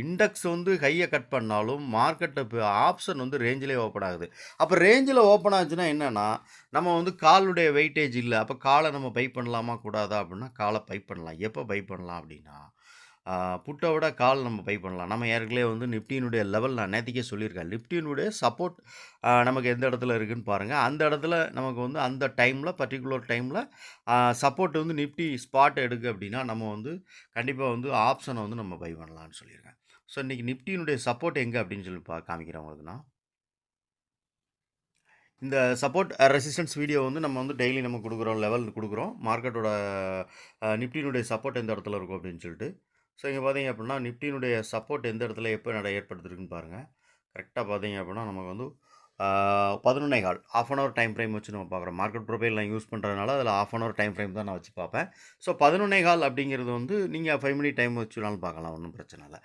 Index வந்து ஹைய cut பண்ணாலும், market இப்ப ஆப்ஷன் வந்து ரேஞ்சிலே ஓப்பன் ஆகுது. அப்ப ரேஞ்சில ஓப்பன் ஆச்சுன்னா என்னன்னா, நம்ம வந்து காலுடைய வெயிட்டேஜ் இல்ல. அப்ப கால நம்ம பை பண்ணலாமா? கூடாதா? அப்டின்னா, கால பை பண்ணலாம். எப்ப பை பண்ணலாம் அப்டின்னா, ஆ புட்ட விட கால் நம்ம பை பண்ணலாம். நம்ம ஏற்கனவே வந்து நிஃப்டியினுடைய லெவல் நான் நேத்திக்கே சொல்லியிருக்கேன். நிஃப்டியினுடைய சப்போர்ட் நமக்கு எந்த இடத்துல இருக்குன்னு பாருங்க. அந்த இடத்துல நமக்கு வந்து அந்த டைம்ல பர்ட்டிகுலர் டைம்ல சப்போர்ட் வந்து நிஃப்டி ஸ்பாட் எடுக்கு அப்டின்னா, நம்ம வந்து கண்டிப்பா வந்து ஆப்ஷன வந்து நம்ம பை பண்ணலாம்னு சொல்லியிருக்கேன். ஸோ, இன்னைக்கு நிஃப்டியினுடைய சப்போர்ட் எங்க அப்டின்னு சொல்லி காமிக்கிறேன் உங்களுக்கு நான். இந்த சப்போர்ட் ரெசிஸ்டன்ஸ் வீடியோ வந்து நம்ம வந்து டெய்லி நம்ம குடுக்குறோம். லெவல் குடுக்குறோம். மார்க்கெட்டோட நிஃப்டியினுடைய சப்போர்ட் எந்த இடத்துல இருக்கும் அப்டின்னு சொல்லிட்டு. ஸோ, இங்க பார்த்தீங்க அப்டின்னா, நிஃப்டியினுடைய சப்போர்ட் எந்த இடத்துல எப்ப ஏற்படுத்திருக்குன்னு பாருங்க. கரெக்ட்டா பார்த்தீங்க அப்டின்னா, நமக்கு வந்து 11:15 1/2 அன் ஹவர் டைம் ஃப்ரேம் வச்சு நம்ம பார்க்குறோம். மார்க்கெட் ப்ரொஃபைல் நான் யூஸ் பண்றதுனால, அதில 1/2 அன் ஹவர் டைம் ஃப்ரேம் தான் நான் வச்சு பார்ப்பேன். ஸோ, 11:15 அப்டிங்கிறது வந்து நீங்க 5 மினிட் டைம் வச்சு வேணாலும் பார்க்கலாம். ஒண்ணும் பிரச்சனை இல்ல.